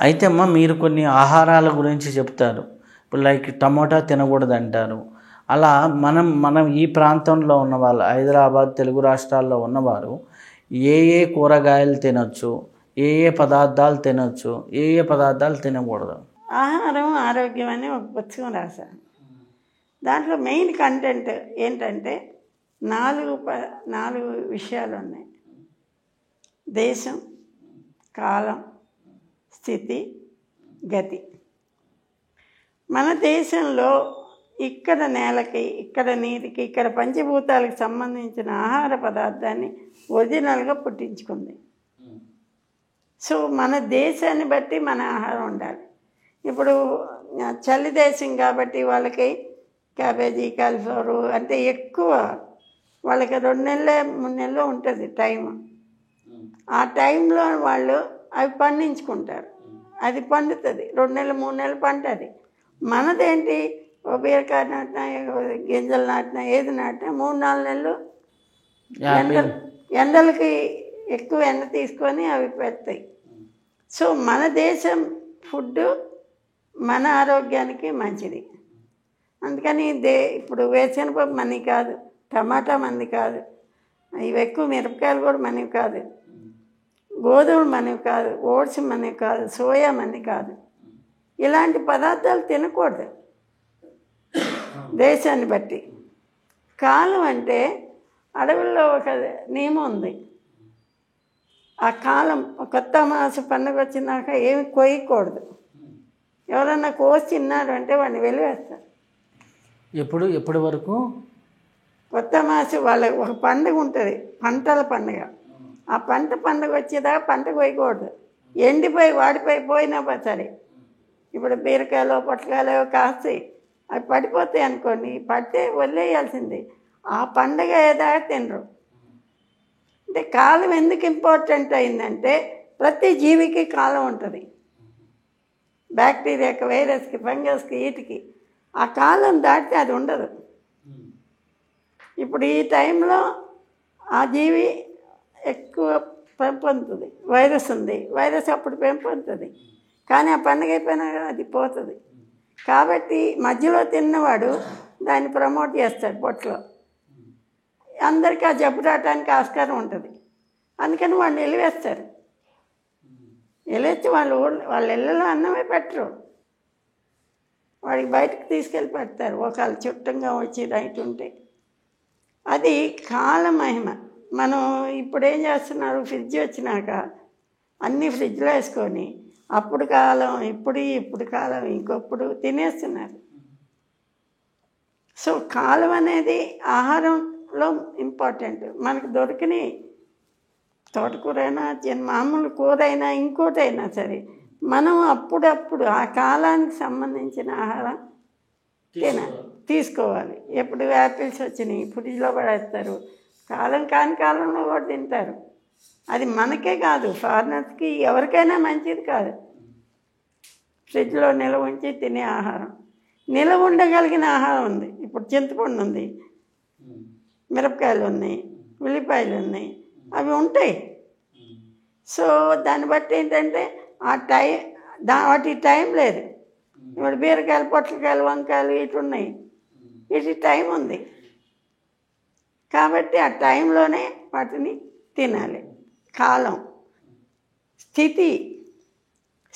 అయితే అమ్మ మీరు కొన్ని ఆహారాల గురించి చెప్తారు. ఇప్పుడు లైక్ టమోటా తినకూడదు అంటారు. అలా మనం ఈ ప్రాంతంలో ఉన్నవాళ్ళు, హైదరాబాద్, తెలుగు రాష్ట్రాల్లో ఉన్నవారు ఏ ఏ కూరగాయలు తినొచ్చు, ఏ ఏ పదార్థాలు తినొచ్చు, ఏ ఏ పదార్థాలు తినకూడదు? ఆహారం ఆరోగ్యం అని ఒక పుస్తకం రాశాను. దాంట్లో మెయిన్ కంటెంట్ ఏంటంటే 4 విషయాలు ఉన్నాయి: దేశం, కాలం, స్థితి, గతి. మన దేశంలో ఇక్కడ నేలకి, ఇక్కడ నీటికి, ఇక్కడ పంచభూతాలకు సంబంధించిన ఆహార పదార్థాన్ని ఒరిజినల్గా పుట్టించుకుంది. సో మన దేశాన్ని బట్టి మన ఆహారం ఉండాలి. ఇప్పుడు చలి దేశం కాబట్టి వాళ్ళకి క్యాబేజీ, కాలిఫ్లవరు అంటే ఎక్కువ, వాళ్ళకి 2 నెలలు 3 నెలలు ఉంటుంది టైం. ఆ టైంలో వాళ్ళు అవి పండించుకుంటారు. అది పండుతుంది, 2 నెలలు 3 నెలలు పండుతుంది. మనదేంటి, ఓ బీరకాయ నాటినా, గింజలు నాటినా, ఏది నాటినా 3-4 నెలలు ఎండలకి ఎక్కువ ఎండ తీసుకొని అవి పెడతాయి. సో మన దేశం ఫుడ్ మన ఆరోగ్యానికి మంచిది. అందుకని ఇప్పుడు వేరుశనగపప్పు మనవి కాదు, టమాటా మనది కాదు, ఇవి ఎక్కువ మిరపకాయలు కూడా మనవి కాదు, గోధుమలు మనవి కాదు, ఓట్స్ మనవి కాదు, సోయా మనది కాదు. ఇలాంటి పదార్థాలు తినకూడదు దేశాన్ని బట్టి. కాలం అంటే అడవుల్లో ఒక నియమం ఉంది. ఆ కాలం కొత్త మాస పండుగ వచ్చినాక ఏమి కొయ్యకూడదు. ఎవరన్నా కోసి తిన్నాడు అంటే వాడిని వెలివేస్తారు. ఎప్పటి వరకు? కొత్త మాసం వాళ్ళ ఒక పండుగ ఉంటుంది, పంటల పండుగ. ఆ పండుగ వచ్చేదాకా పంట కొయ్యకూడదు. ఎండిపోయి వాడిపోయి పోయినా సరే. ఇప్పుడు బీరకాయలు, పొట్లకాయలు కాస్తాయి, అవి పడిపోతాయి అనుకోండి, పడితే వదిలేయాల్సిందే. ఆ పండుగ ఏదాకా తినరు. అంటే కాలం ఎందుకు ఇంపార్టెంట్ అయిందంటే ప్రతి జీవికి కాలం ఉంటుంది. బ్యాక్టీరియాకి, వైరస్కి, ఫంగస్కి, వీటికి ఆ కాలం దాటితే అది ఉండదు. ఇప్పుడు ఈ టైంలో ఆ జీవి ఎక్కువ పెంపొందుతుంది, వైరస్ ఉంది, వైరస్ అప్పుడు పెంపొందుతుంది. కానీ ఆ పండుగ అయిపోయినా అది పోతుంది. కాబట్టి మధ్యలో తిన్నవాడు దాన్ని ప్రమోట్ చేస్తాడు పొట్టలో. అందరికీ ఆ జబ్బు రావడానికి ఆస్కారం ఉంటుంది. అందుకని వాళ్ళు వెలివేస్తారు. వెలివేసి వాళ్ళ ఇళ్ళలో అన్నమే పెట్టరు, వాడికి బయటకు తీసుకెళ్ళి పెడతారు ఒకళ్ళు చుట్టంగా వచ్చి రైట్ ఉంటే. అది కాలమహిమ. మనం ఇప్పుడు ఏం చేస్తున్నారు, ఫ్రిడ్జ్ వచ్చినాక అన్నీ ఫ్రిడ్జ్లో వేసుకొని అప్పుడు కాలం, ఇప్పుడు కాలం, ఇంకొప్పుడు తినేస్తున్నారు. సో కాలం అనేది ఆహారంలో ఇంపార్టెంట్. మనకు దొరికిన తోటకూరైనా, మామూలు కూర అయినా, ఇంకోటైనా సరే మనం అప్పుడప్పుడు ఆ కాలానికి సంబంధించిన ఆహారం తీసుకోవాలి. ఎప్పుడు యాపిల్స్ వచ్చినాయి ఫ్రిడ్జ్లో పడేస్తారు, కాలం కాని కాలంలో కూడా తింటారు. అది మనకే కాదు, ఫారినర్స్కి ఎవరికైనా మంచిది కాదు. ఫ్రిడ్జ్లో నిల్వ ఉంచి తినే ఆహారం, నిల్వ ఉండగలిగిన ఆహారం ఉంది. ఇప్పుడు చింతపండు ఉంది, మిరపకాయలు ఉన్నాయి, ఉల్లిపాయలు ఉన్నాయి, అవి ఉంటాయి. సో దాన్ని బట్టి ఏంటంటే వాటి టైం లేదు. ఇప్పుడు బీరకాయలు, పొట్లకాయలు, వంకాయలు ఇటు ఉన్నాయి, వీటి టైం ఉంది. కాబట్టి ఆ టైంలోనే వాటిని తినాలి. కాలం.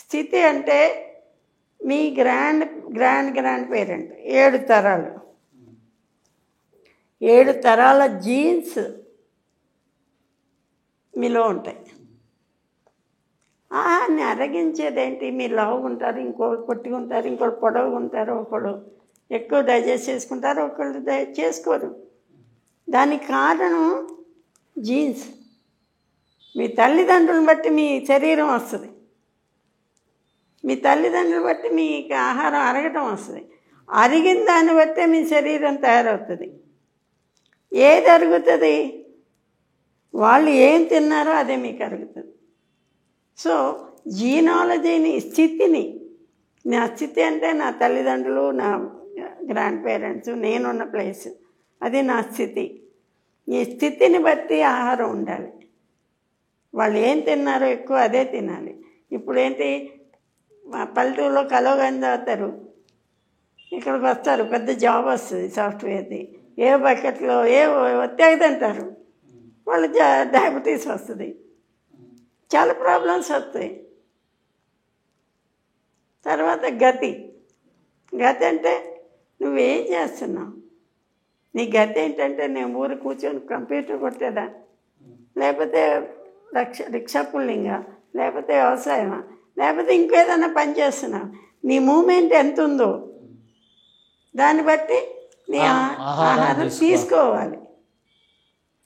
స్థితి అంటే మీ గ్రాండ్ పేరెంట్ 7 తరాల జీన్స్ మీలో ఉంటాయి. ఆహాన్ని అరగించేదేంటి, మీరు లావుగా ఉంటారు, ఇంకోళ్ళు పొట్టిగా ఉంటారు, ఇంకోళ్ళు పొడవుగా ఉంటారు, ఒకళ్ళు ఎక్కువ డైజెస్ట్ చేసుకుంటారు, ఒకళ్ళు చేసుకోరు. దానికి కారణం జీన్స్. మీ తల్లిదండ్రులను బట్టి మీ శరీరం వస్తుంది, మీ తల్లిదండ్రులు బట్టి మీకు ఆహారం అరగటం వస్తుంది. అరిగిన దాన్ని బట్టే మీ శరీరం తయారవుతుంది. ఏది అరుగుతుంది, వాళ్ళు ఏం తిన్నారో అదే మీకు అరుగుతుంది. సో జీనాలజీని, స్థితిని, నా స్థితి అంటే నా తల్లిదండ్రులు, నా గ్రాండ్ పేరెంట్స్, నేనున్న ప్లేస్, అది నా స్థితి. ఈ స్థితిని బట్టి ఆహారం ఉండాలి. వాళ్ళు ఏం తిన్నారో ఎక్కువ అదే తినాలి. ఇప్పుడు ఏంటి, మా పల్లెటూరులో కలవగానే తాగుతారు, ఇక్కడికి వస్తారు, పెద్ద జాబ్ వస్తుంది సాఫ్ట్వేర్ది, ఏ బకెట్లో ఏ తింటారు, వాళ్ళు డయాబెటీస్ వస్తుంది, చాలా ప్రాబ్లమ్స్ వస్తాయి. తర్వాత గతి అంటే నువ్వేం చేస్తున్నావు, నీ గతి ఏంటంటే నేను ఊరు కూర్చొని కంప్యూటర్ కొట్టేదా, లేకపోతే రిక్షా పుల్లింగా, లేకపోతే వ్యవసాయమా, లేకపోతే ఇంకేదైనా పని చేస్తున్నావు, నీ మూమెంట్ ఎంత ఉందో దాన్ని బట్టి నీ ఆహారం తీసుకోవాలి.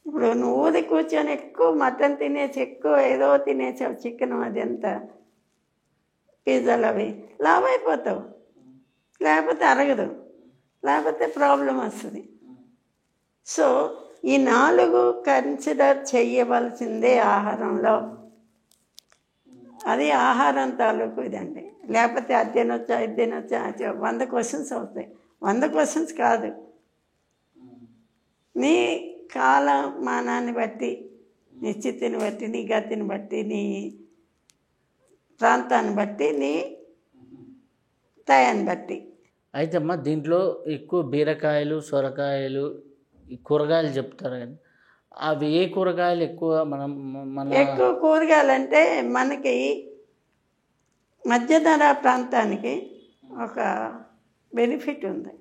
ఇప్పుడు నువ్వు ఊరి కూర్చొని ఎక్కువ మటన్ తినేసి ఎక్కువ ఏదో తినేసావు, చికెన్ అది ఎంత పిజ్జాలు అవి, లావ్ అయిపోతావు, లేకపోతే అరగదు, లేకపోతే ప్రాబ్లం వస్తుంది. సో ఈ 4 కన్సిడర్ చేయవలసిందే ఆహారంలో. అది ఆహారం తాలూకు ఇదండి. లేకపోతే అది తినొచ్చా 100 క్వశ్చన్స్ అవుతాయి. 100 క్వశ్చన్స్ కాదు, నీ కాలమానాన్ని బట్టి, నీ స్థితిని బట్టి, నీ గతిని బట్టి, నీ ప్రాంతాన్ని బట్టి, నీ టయాన్ని బట్టి. అయితే అమ్మ దీంట్లో ఎక్కువ బీరకాయలు, సొరకాయలు, ఈ కూరగాయలు చెప్తారు కదా, అవి ఏ కూరగాయలు ఎక్కువ ఎక్కువ కూరగాయలంటే మనకి మధ్యధర ప్రాంతానికి ఒక బెనిఫిట్ ఉంది.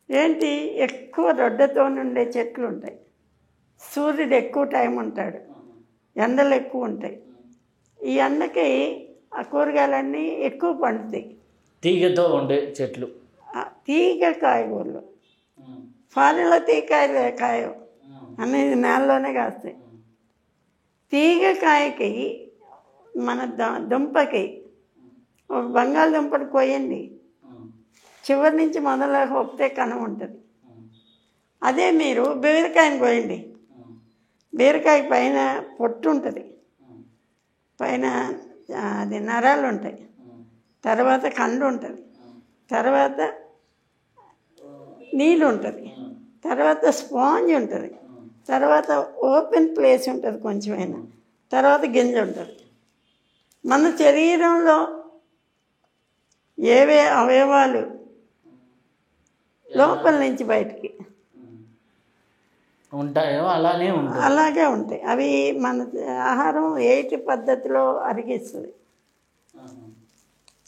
ఏంటి, ఎక్కువ రొడ్డతో ఉండే చెట్లు ఉంటాయి, సూర్యుడు ఎక్కువ టైం ఉంటాడు, ఎండలు ఎక్కువ ఉంటాయి. ఈ ఎండకి ఆ కూరగాయలన్నీ ఎక్కువ పండుతాయి. తీగతో ఉండే చెట్లు, తీగ కాయగూరలు, ఫారెన్లో తీగకాయలు కాయవు, అనేది నేలలోనే కాస్తాయి. తీగకాయకి మన దుంపకి ఒక బంగాళదుంపని కోయండి, చివరి నుంచి మొదలు ఒప్పితే కనం ఉంటుంది. అదే మీరు బీరకాయని కోయండి, బీరకాయ పైన పొట్టు ఉంటుంది, పైన అది నరాలు ఉంటాయి, తర్వాత కండు ఉంటుంది, తర్వాత నీళ్ళు ఉంటుంది, తర్వాత స్పాంజ్ ఉంటుంది, తర్వాత ఓపెన్ ప్లేస్ ఉంటుంది కొంచెమైనా, తర్వాత గింజ ఉంటుంది. మన శరీరంలో ఏవే అవయవాలు లోపల నుంచి బయటికి ఉంటాయో అలాగే ఉంటాయి. అవి మన ఆహారం ఏటి పద్ధతిలో అరిగిస్తుంది.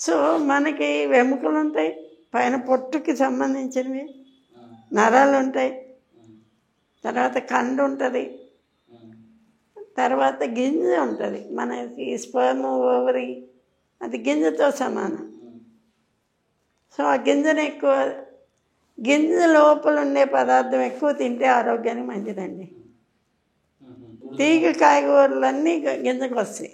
సో మనకి వెముకలు ఉంటాయి, పైన పొట్టుకి సంబంధించినవి నరాలు ఉంటాయి, తర్వాత కండు ఉంటుంది, తర్వాత గింజ ఉంటుంది. మనకి స్పర్మ్ ఓవరీ అది గింజతో సమానం. సో ఆ గింజ లోపల ఉండే పదార్థం ఎక్కువ తింటే ఆరోగ్యానికి మంచిదండి. తీగ కాయగూరలన్నీ గింజకు వస్తాయి.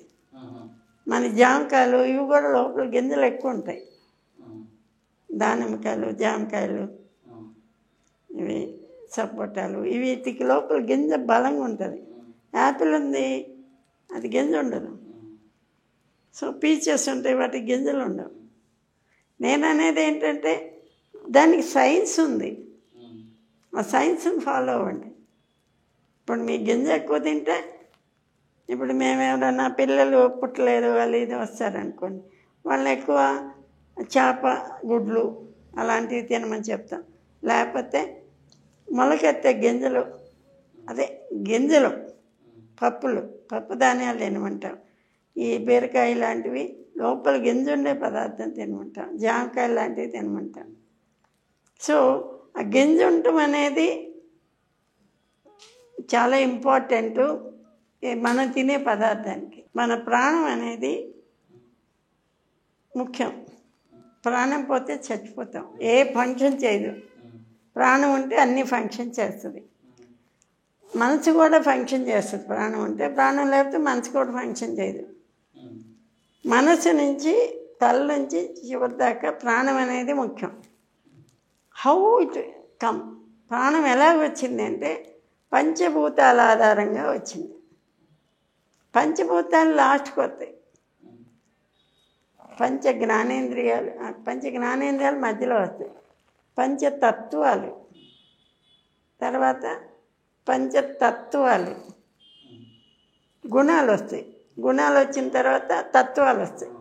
మన జామకాయలు ఇవి కూడా లోపల గింజలు ఎక్కువ ఉంటాయి, దానిమ్మకాయలు, జామకాయలు, ఇవి సపోటాలు, వీటికి లోపల గింజ బలంగా ఉంటుంది. యాపిల్ ఉంది, అది గింజ ఉండదు. సో పీచెస్ ఉంటాయి, వాటికి గింజలు ఉండవు. నేను అనేది ఏంటంటే దానికి సైన్స్ ఉంది, ఆ సైన్స్ని ఫాలో అవ్వండి. ఇప్పుడు మీ గింజ ఎక్కువ తింటే, ఇప్పుడు మేము ఎవరైనా పిల్లలు పుట్టలేదు వాళ్ళు ఇది వస్తారనుకోండి, వాళ్ళని ఎక్కువ చేప గుడ్లు అలాంటివి తినమని చెప్తాం. లేకపోతే మొలకెత్తే గింజలు, అదే గింజలు, పప్పు ధాన్యాలు తినమంటాం. ఈ బీరకాయ లాంటివి లోపల గింజ ఉండే పదార్థం తినమంటాం, జామకాయ లాంటివి తినమంటాం. సో ఆ గింజ ఉండటం అనేది చాలా ఇంపార్టెంటు మనం తినే పదార్థానికి. మన ప్రాణం అనేది ముఖ్యం. ప్రాణం పోతే చచ్చిపోతాం, ఏ ఫంక్షన్ చేయదు. ప్రాణం ఉంటే అన్ని ఫంక్షన్ చేస్తుంది. మనసు కూడా ఫంక్షన్ చేస్తుంది ప్రాణం ఉంటే, ప్రాణం లేకపోతే మనసు కూడా ఫంక్షన్ చేయదు. మనసు నుంచి తల నుంచి చివరి దాకా ప్రాణం అనేది ముఖ్యం. హౌ ఇట్ కమ్, ప్రాణం ఎలాగ వచ్చింది అంటే పంచభూతాల ఆధారంగా వచ్చింది. పంచభూతాలు లాస్ట్కి వస్తాయి, పంచ జ్ఞానేంద్రియాలు మధ్యలో వస్తాయి, పంచతత్వాలు, తర్వాత పంచతత్వాలు, గుణాలు వస్తాయి, గుణాలు వచ్చిన తర్వాత తత్వాలు వస్తాయి.